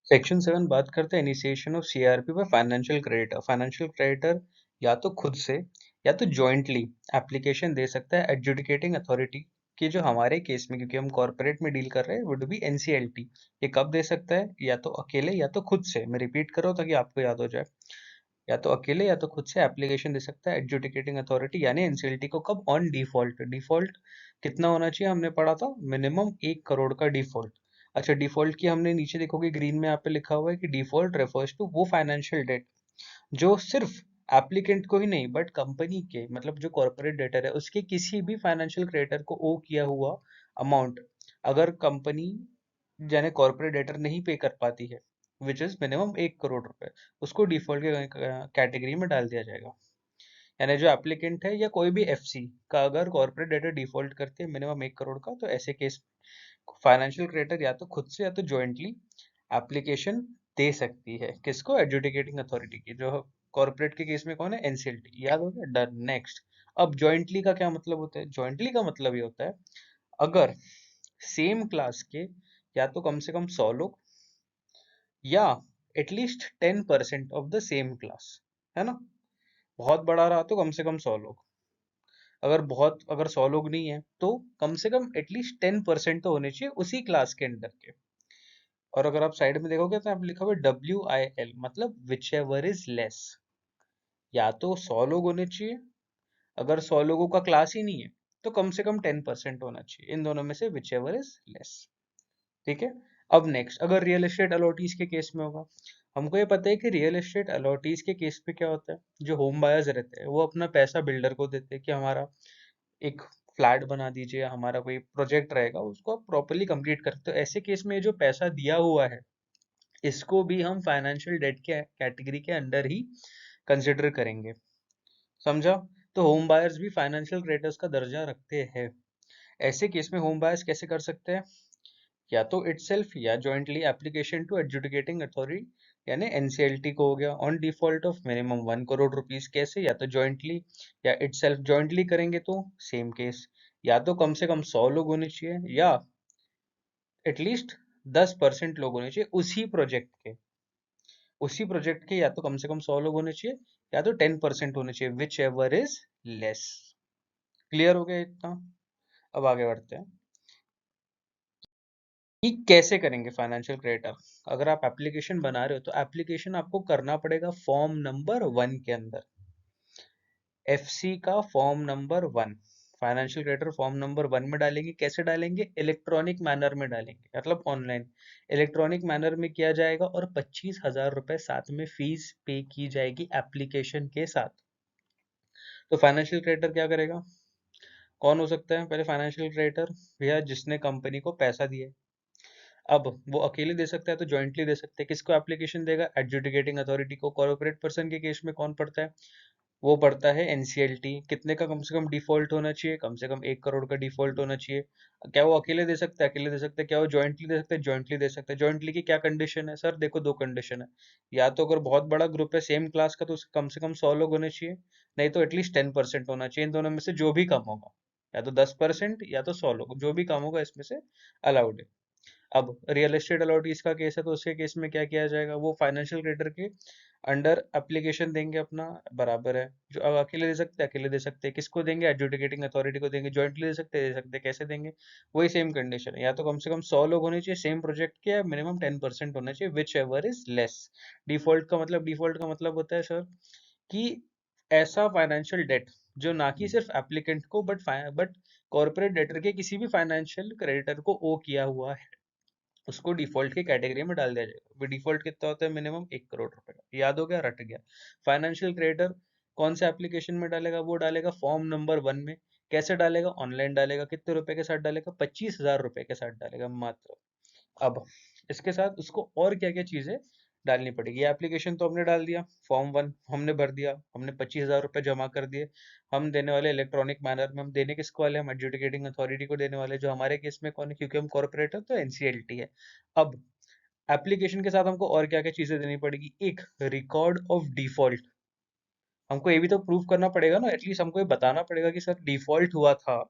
Section 7 बात करते हैं इनिशिएशन ऑफ सीआरपी पर फाइनेंशियल क्रेडिटर। फाइनेंशियल क्रेडिटर या तो खुद से या तो जॉइंटली एप्लीकेशन दे सकता है एडजुडिकेटिंग अथॉरिटी की, जो हमारे केस में क्योंकि हम कॉर्पोरेट में डील कर रहे हैं वुड बी एनसीएलटी। ये कब दे सकता है? या तो अकेले या तो खुद से। मैं रिपीट करो ताकि आपको याद हो जाए। या तो अकेले या तो खुद से एप्लीकेशन दे सकता है एडजुडिकेटिंग अथॉरिटी यानी एनसीएलटी को। कब? On default. डिफॉल्ट कितना होना चाहिए? हमने पढ़ा था मिनिमम 1 करोड़ का डिफॉल्ट। अच्छा, डिफॉल्ट की हमने नीचे देखोगे ग्रीन में यहाँ पे लिखा हुआ है कि डिफॉल्ट रेफर्स टू वो फाइनेंशियल डेट जो सिर्फ एप्लीकेंट को ही नहीं बट कंपनी के, मतलब जो कॉर्पोरेट डेटर है उसके किसी भी फाइनेंशियल क्रेडिटर को ओ किया हुआ अमाउंट अगर कंपनी यानी कॉर्पोरेट डेटर नहीं पे कर पाती है, विच इज मिनिमम 1 करोड़ रुपए, उसको डिफॉल्ट के कैटेगरी में डाल दिया जाएगा। यानी जो एप्लीकेंट है या कोई भी एफसी का अगर कॉर्पोरेट डेटर डिफॉल्ट करते हैं मिनिमम 1 करोड़ का, तो ऐसे केस फाइनेंशियल क्रेडिटर या तो खुद से या तो जॉइंटली एप्लीकेशन दे सकती है। किसको? एडजुडिकेटिंग अथॉरिटी की। जो कॉर्पोरेट के केस में कौन है? एनसीएलटी। याद हो गया? डन। नेक्स्ट। अब जॉइंटली का क्या मतलब होता है? जॉइंटली का मतलब ये होता है अगर सेम क्लास के या तो कम से कम 100 लोग या at least 10% of the same class, है ना? बहुत बड़ा रहा तो कम से कम 100 लोग। अगर 100 लोग नहीं है तो कम से कम एटलीस्ट 10% तो होने चाहिए उसी क्लास के अंदर के। और अगर आप साइड में देखोगे तो आप लिखा हुआ WIL, मतलब विच एवर इज लेस। या तो 100 लोग होने चाहिए, अगर 100 लोगों का क्लास ही नहीं है तो कम से कम 10% होना चाहिए। इन दोनों में से विच एवर इज लेस। ठीक है। अब नेक्स्ट, अगर रियल एस्टेट अलॉटीज के केस में होगा। हमको ये पता है कि रियल एस्टेट अलॉटीज के केस पे क्या होता है, जो होम बायर्स रहते हैं वो अपना पैसा बिल्डर को देते हैं कि हमारा एक फ्लैट बना दीजिए, हमारा कोई प्रोजेक्ट रहेगा उसको आप प्रॉपरली कंप्लीट करते हो। ऐसे केस में जो पैसा दिया हुआ है इसको भी हम फाइनेंशियल डेट के कैटेगरी के अंडर ही कंसिडर करेंगे। समझा? तो होम बायर्स भी फाइनेंशियल क्रेडिटर्स का दर्जा रखते हैं। ऐसे केस में होम बायर्स कैसे कर सकते हैं? या तो इटसेल्फ या jointly application to adjudicating authority यानी एनसीएलटी को हो गया on default of minimum 1 crore rupees. कैसे? या तो जॉइंटली या इटसेल्फ। जॉइंटली करेंगे तो सेम केस, या तो कम से कम 100 लोग होने चाहिए या एटलीस्ट 10% लोग होने चाहिए उसी प्रोजेक्ट के या तो कम से कम 100 लोग होने चाहिए या तो 10% होने चाहिए, which ever is less. Clear हो गया इतना? अब आगे बढ़ते हैं कि कैसे करेंगे फाइनेंशियल क्रेडिटर। अगर आप एप्लीकेशन बना रहे हो तो एप्लीकेशन आपको करना पड़ेगा फॉर्म नंबर 1 के अंदर। एफसी का form number 1 financial creditor form number 1 में डालेंगे। कैसे डालेंगे? इलेक्ट्रॉनिक मैनर में डालेंगे, मतलब ऑनलाइन इलेक्ट्रॉनिक मैनर में किया जाएगा और 25,000 रुपए साथ में फीस पे की जाएगी एप्लीकेशन के साथ। तो फाइनेंशियल क्रेडिटर क्या करेगा? कौन हो सकता है? पहले फाइनेंशियल क्रेडिटर भैया जिसने कंपनी को पैसा दिया है। अब वो अकेले दे सकता है तो जॉइंटली दे सकते हैं। किसको एप्लीकेशन देगा? एडजुडिकेटिंग अथॉरिटी को। कॉर्पोरेट पर्सन के केस में कौन पड़ता है? वो पड़ता है एनसीएलटी। कितने का कम से कम डिफॉल्ट होना चाहिए? कम से कम 1 करोड़ का डिफॉल्ट होना चाहिए। क्या वो अकेले दे सकता है? अकेले दे सकता है। क्या वो जॉइंटली दे सकता है? जॉइंटली दे सकता है। जॉइंटली की क्या कंडीशन है सर? देखो, दो कंडीशन है। या तो अगर बहुत बड़ा ग्रुप है सेम क्लास का तो कम से कम 100 लोग होने चाहिए, नहीं तो एटलीस्ट 10% होना चाहिए। इन दोनों में से जो भी कम होगा, या तो 10% या तो 100 लोग, जो भी कम होगा इसमें से अलाउड है। अब रियल एस्टेट अलॉटीज का केस है तो उसके केस में क्या किया जाएगा? वो फाइनेंशियल क्रेडिटर के अंडर एप्लीकेशन देंगे अपना, बराबर है। जो अब अकेले दे सकते हैं, अकेले दे सकते हैं। किसको देंगे? एडजुडिकेटिंग अथॉरिटी को देंगे। जॉइंटली दे सकते हैं। कैसे देंगे? वही सेम कंडीशन है, या तो कम से कम 100 लोग होने चाहिए सेम प्रोजेक्ट के, या मिनिमम 10% होना चाहिए, which ever is less. Default का मतलब होता है सर कि ऐसा फाइनेंशियल डेट जो ना कि सिर्फ एप्लीकेंट को बट कॉर्पोरेट डेटर के किसी भी फाइनेंशियल क्रेडिटर को ओ किया हुआ है, उसको डिफॉल्ट की कैटेगरी में डाल दिया जाएगा। डिफॉल्ट कितना होता है? मिनिमम 1 करोड़ रुपए का। याद हो गया? रट गया? फाइनेंशियल क्रेडिटर कौन से एप्लीकेशन में डालेगा? वो डालेगा फॉर्म नंबर 1 में। कैसे डालेगा? ऑनलाइन डालेगा। कितने रुपए के साथ डालेगा? 25,000 रुपए के साथ डालेगा मात्र। अब इसके साथ उसको और क्या क्या चीजें डालनी पड़ेगी? एप्लीकेशन तो हमने डाल दिया, फॉर्म 1 हमने भर दिया, हमने 25,000 रुपए जमा कर दिए। हम देने वाले इलेक्ट्रॉनिक मैनर में। हम देने किसको वाले? हम एडजुडिकेटिंग अथॉरिटी को देने वाले, जो हमारे केस में कौन है? क्योंकि हम कॉर्पोरेट है तो एनसीएलटी है। अब एप्लीकेशन के साथ हमको और क्या क्या चीजें देनी पड़ेगी? एक रिकॉर्ड ऑफ डिफॉल्ट। हमको ये भी तो प्रूव करना पड़ेगा ना, एटलीस्ट हमको ये बताना पड़ेगा कि सर डिफॉल्ट हुआ था।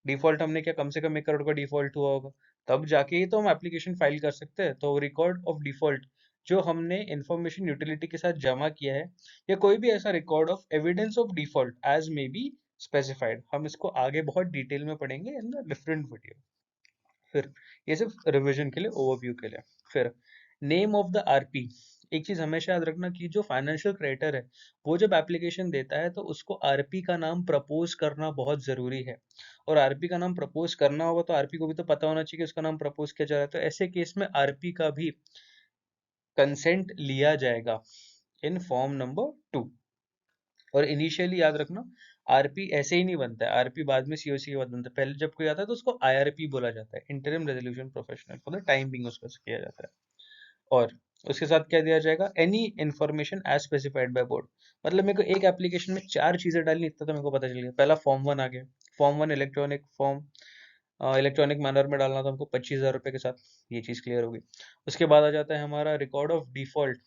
डिफॉल्ट हमने क्या, कम से कम 1 करोड़ का डिफॉल्ट हुआ होगा, तब जाके ही तो हम एप्लीकेशन फाइल कर सकते हैं। तो रिकॉर्ड ऑफ डिफॉल्ट जो हमने इंफॉर्मेशन यूटिलिटी के साथ जमा किया है, या कोई भी ऐसा record of evidence of default as may be specified, हम इसको आगे बहुत डिटेल में पढ़ेंगे इन द डिफरेंट वीडियो। फिर ये सिर्फ रिवीजन के लिए, ओवरव्यू के लिए। फिर नेम ऑफ द आरपी। एक चीज हमेशा याद रखना कि जो फाइनेंशियल क्रेडिटर है वो जब एप्लीकेशन देता है तो उसको आरपी का नाम प्रपोज करना बहुत जरूरी है। और आरपी का नाम प्रपोज करना होगा तो आरपी को भी तो पता होना चाहिए कि उसका नाम प्रपोज किया जा रहा है। तो ऐसे केस में आरपी का भी कंसेंट लिया जाएगा इन फॉर्म नंबर 2। और इनिशियली याद रखना, आरपी ऐसे ही नहीं बनता है, आरपी बाद में सीओसी के बाद बनता है। पहले जब कोई आता है तो उसको आईआरपी बोला जाता है, interim resolution professional, for the time being उसको किया जाता है। और उसके साथ क्या दिया जाएगा, any information as specified by board. मतलब मेरे को एक एप्लीकेशन में 4 चीजें डालनी, इतना तो मेरे को पता चल गया। पहला फॉर्म 1 आ गया, form 1 electronic form, electronic manner में डालना था हमको 25,000 रुपए के साथ, ये चीज क्लियर होगी। उसके बाद आ जाता है हमारा रिकॉर्ड ऑफ डिफॉल्ट,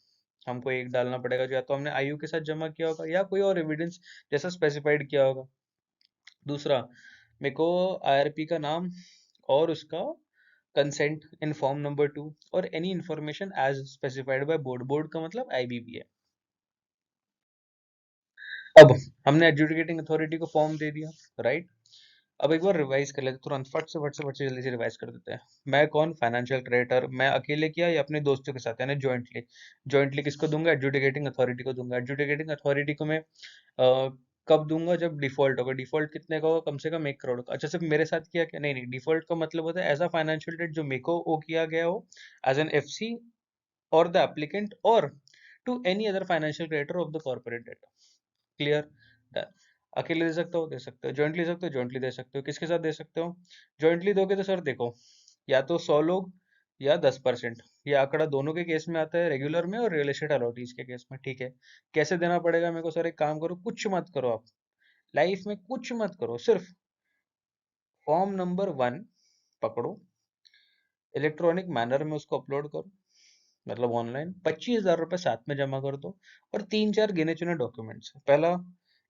हमको एक डालना पड़ेगा जो या तो हमने आयु के साथ जमा किया होगा या कोई और एविडेंस जैसा स्पेसिफाइड किया होगा। दूसरा, मेरे को आईआरपी का नाम और उसका कंसेंट इन फॉर्म नंबर 2, और any information as specified by board. Board का मतलब आईबीबी है। अब हमने एडजुडिकेटिंग अथॉरिटी को फॉर्म दे दिया, राइट। अब एक बार रिवाइज कर लेते हैं, तुरंत फट से जल्दी से रिवाइज कर देते हैं। मैं कौन, फाइनेंशियल क्रेडिटर, मैं अकेले किया या अपने दोस्तों के साथ, यानी जॉइंटली। जॉइंटली किसको दूंगा, एडजुडिकेटिंग अथॉरिटी को दूंगा। एडजुडिकेटिंग अथॉरिटी को मैं कब दूंगा, जब डिफॉल्ट होगा। डिफॉल्ट कितने का होगा, कम से कम 1 करोड़ का। अच्छा, सिर्फ मेरे साथ किया क्या, नहीं नहीं, डिफॉल्ट का मतलब होता है ऐसा फाइनेंशियल डेट जो मेरे को वो किया गया हो एज एन एफसी और द एप्लीकेंट, और to any other financial creditor of the corporate debt. Clear. अकेले दे सकते हो, दे सकते हो। जॉइंटली सकते हो, जॉइंटली दे सकते हो। किसके साथ दे सकते हो, जॉइंटली दोगे तो सर देखो, या तो 100 लोग या 10%, ये आंकड़ा दोनों के केस में आता है, रेगुलर में और रियल एस्टेट अलॉटीज के केस में, ठीक है। कैसे देना पड़ेगा मेरे को, सर एक काम करो, कुछ मत करो आप लाइफ में, कुछ मत करो, सिर्फ फॉर्म नंबर 1 पकड़ो, इलेक्ट्रॉनिक मैनर में उसको अपलोड करो, मतलब ऑनलाइन 25,000 रुपए साथ में जमा कर दो। और 3-4 गिने चुने डॉक्यूमेंट्स। पहला,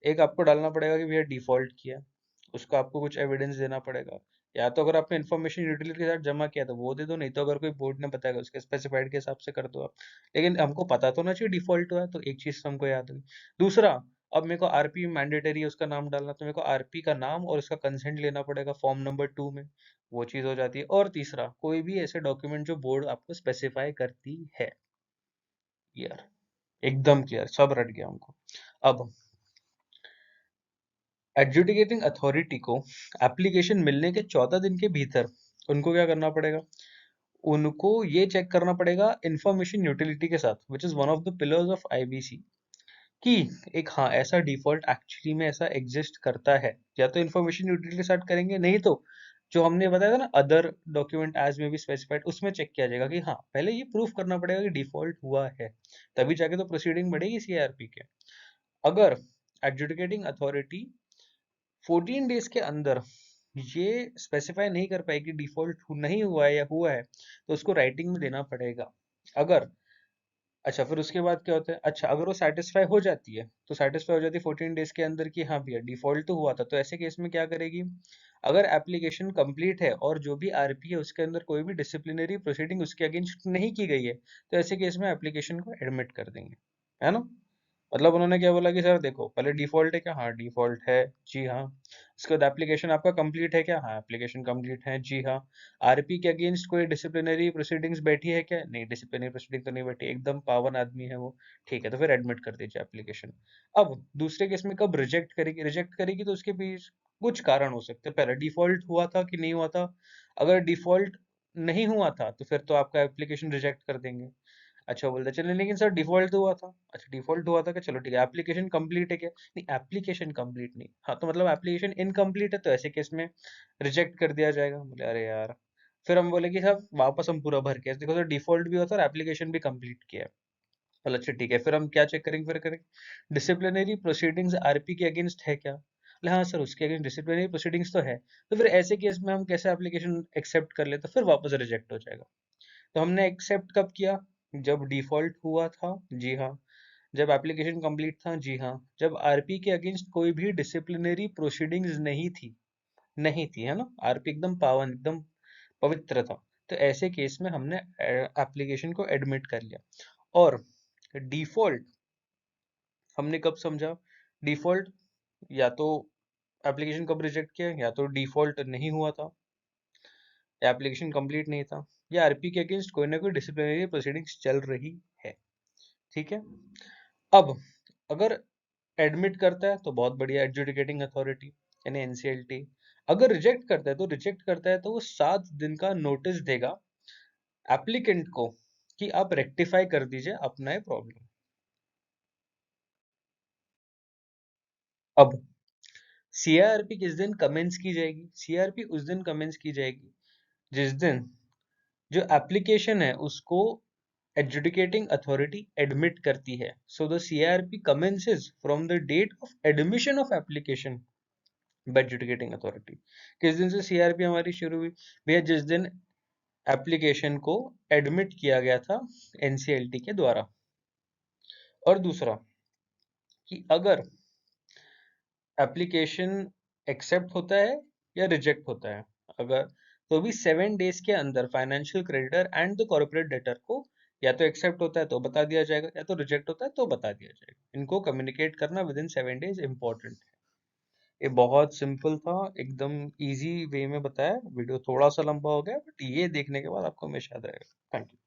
एक आपको डालना पड़ेगा कि भैया डिफॉल्ट किया, उसका आपको कुछ एविडेंस देना पड़ेगा। या तो अगर आपने इन्फॉर्मेशन यूटिलिटी के साथ जमा किया तो वो दे दो, नहीं तो अगर कोई बोर्ड ने बताया उसके स्पेसिफाइड के हिसाब से कर दो आप। लेकिन हमको पता तो ना चाहिए डिफॉल्ट हुआ है, तो एक चीज तो हमको याद होगी। दूसरा, अब मेरे को आरपी मैंडेटरी है उसका नाम डालना, तो मेरे को आरपी का नाम और उसका कंसेंट लेना पड़ेगा फॉर्म नंबर 2 में, वो चीज हो जाती है। और तीसरा, कोई भी ऐसे डॉक्यूमेंट जो बोर्ड आपको स्पेसिफाई करती है। क्लियर, एकदम क्लियर, सब रट गया हमको। अब एडजुडिकेटिंग अथॉरिटी को एप्लीकेशन मिलने के 14 दिन के भीतर उनको क्या करना पड़ेगा, उनको ये चेक करना पड़ेगा इंफॉर्मेशन यूटिलिटी के साथ, which is one of the pillars of IBC, कि एक हाँ ऐसा डिफॉल्ट एक्चुअली में ऐसा एग्जिस्ट करता है। या तो इंफॉर्मेशन यूटिलिटी के साथ करेंगे, नहीं तो जो हमने बताया था ना अदर डॉक्यूमेंट एज में भी स्पेसिफाइड, उसमें चेक किया जाएगा कि हाँ पहले ये प्रूफ करना पड़ेगा कि डिफॉल्ट हुआ है, तभी जाके तो प्रोसीडिंग बढ़ेगी सीआरपी के। अगर एडजुडिकेटिंग अथॉरिटी 14 डेज के अंदर ये स्पेसिफाई नहीं कर पाएगी डिफॉल्ट नहीं हुआ है या हुआ है, तो उसको राइटिंग में देना पड़ेगा। अगर, अच्छा फिर उसके बाद क्या होता है, अच्छा अगर वो सेटिस्फाई हो जाती है, तो सेटिस्फाई हो जाती है 14 डेज के अंदर कि हाँ भैया डिफॉल्ट तो हुआ था, तो ऐसे केस में क्या करेगी, अगर एप्लीकेशन कंप्लीट है और जो भी आरपी है उसके अंदर कोई भी डिसिप्लिनरी प्रोसीडिंग उसके अगेंस्ट नहीं की गई है, तो ऐसे केस में एप्लीकेशन को एडमिट कर देंगे, है ना। मतलब उन्होंने क्या बोला कि सर देखो पहले डिफॉल्ट है क्या, हाँ डिफॉल्ट है, जी हाँ। उसके बाद एप्लीकेशन आपका कंप्लीट है क्या, हाँ एप्लीकेशन कंप्लीट है, जी हाँ। आरपी के अगेंस्ट कोई डिसिप्लिनरी प्रोसीडिंग्स बैठी है क्या, नहीं डिसिप्लिनरी प्रोसीडिंग तो नहीं बैठी, एकदम पावन आदमी है वो, ठीक है, तो फिर एडमिट कर दीजिए एप्लीकेशन। अब दूसरे केस में कब रिजेक्ट करेगी, रिजेक्ट करेगी तो उसके बीच कुछ कारण हो सकते हैं। पहले डिफॉल्ट हुआ था कि नहीं हुआ था, अगर डिफॉल्ट नहीं हुआ था तो फिर तो आपका एप्लीकेशन रिजेक्ट कर देंगे। अच्छा बोलते चलिए, लेकिन सर डिफॉल्ट हुआ था, अच्छा डिफॉल्ट हुआ था क्या, चलो ठीक है, एप्लीकेशन कंप्लीट है क्या, नहीं एप्लीकेशन कंप्लीट नहीं, हाँ तो मतलब एप्लीकेशन इनकम्प्लीट है, तो ऐसे केस में रिजेक्ट कर दिया जाएगा। बोले अरे यार, फिर हम बोले कि सर वापस हम पूरा भर के देखो सर डिफॉल्ट भी होता है और एप्लीकेशन भी कंप्लीट किया है। बोले अच्छा ठीक है, फिर हम क्या चेक करेंगे, फिर करेंगे डिसिप्लिनरी प्रोसीडिंग्स आरपी के अगेंस्ट है क्या, बोले हाँ सर उसके अगेंस्ट डिसिप्लिनरी प्रोसीडिंग्स तो है, तो फिर ऐसे केस में हम कैसे एप्लीकेशन एक्सेप्ट कर ले, तो फिर वापस रिजेक्ट हो जाएगा। तो हमने एक्सेप्ट कब किया, जब डिफॉल्ट हुआ था, जी हाँ। जब एप्लीकेशन कंप्लीट था, जी हाँ। जब आरपी के अगेंस्ट कोई भी डिसिप्लिनरी प्रोसीडिंग्स नहीं थी, नहीं थी, है ना, आरपी एकदम पावन एकदम पवित्र था, तो ऐसे केस में हमने एप्लीकेशन को एडमिट कर लिया। और डिफॉल्ट हमने कब समझा? डिफॉल्ट या तो एप्लीकेशन कब रिजेक्ट किया, या तो डिफॉल्ट नहीं हुआ था, एप्लीकेशन कंप्लीट नहीं था, या आरपी के अगेंस्ट कोई ना कोई डिसिप्लिनरी प्रोसीडिंग्स चल रही है। ठीक है। अब अगर एडमिट करता है तो बहुत बढ़िया, एडजुडिकेटिंग अथॉरिटी यानी एनसीएलटी। अगर रिजेक्ट करता है तो वो 7 दिन का नोटिस देगा एप्लीकेंट को कि आप रेक्टिफाई कर दीजिए अपना ये प्रॉब्लम। अब सीआरपी किस दिन कमेंस की जाएगी? सीआरपी उस दिन कमेंस की जाएगी जिस दिन जो एप्लीकेशन है उसको एडजुडिकेटिंग अथॉरिटी एडमिट करती है। So the CRP commences from the date of admission of application by adjudicating authority. किस दिन से सीआरपी हमारी शुरू हुई? भैया जिस दिन एप्लीकेशन को एडमिट किया गया था एनसीएलटी के द्वारा। और दूसरा कि अगर एप्लीकेशन एक्सेप्ट होता है या रिजेक्ट होता है, अगर तो भी 7 डेज के अंदर financial creditor and the corporate debtor को या तो एक्सेप्ट होता है तो बता दिया जाएगा, या तो रिजेक्ट होता है तो बता दिया जाएगा। इनको कम्युनिकेट करना विद इन 7 डेज इंपॉर्टेंट है। ये बहुत सिंपल था, एकदम इजी वे में बताया। वीडियो थोड़ा सा लंबा हो गया बट ये देखने के बाद आपको हमेशा याद रहेगा। Thank you.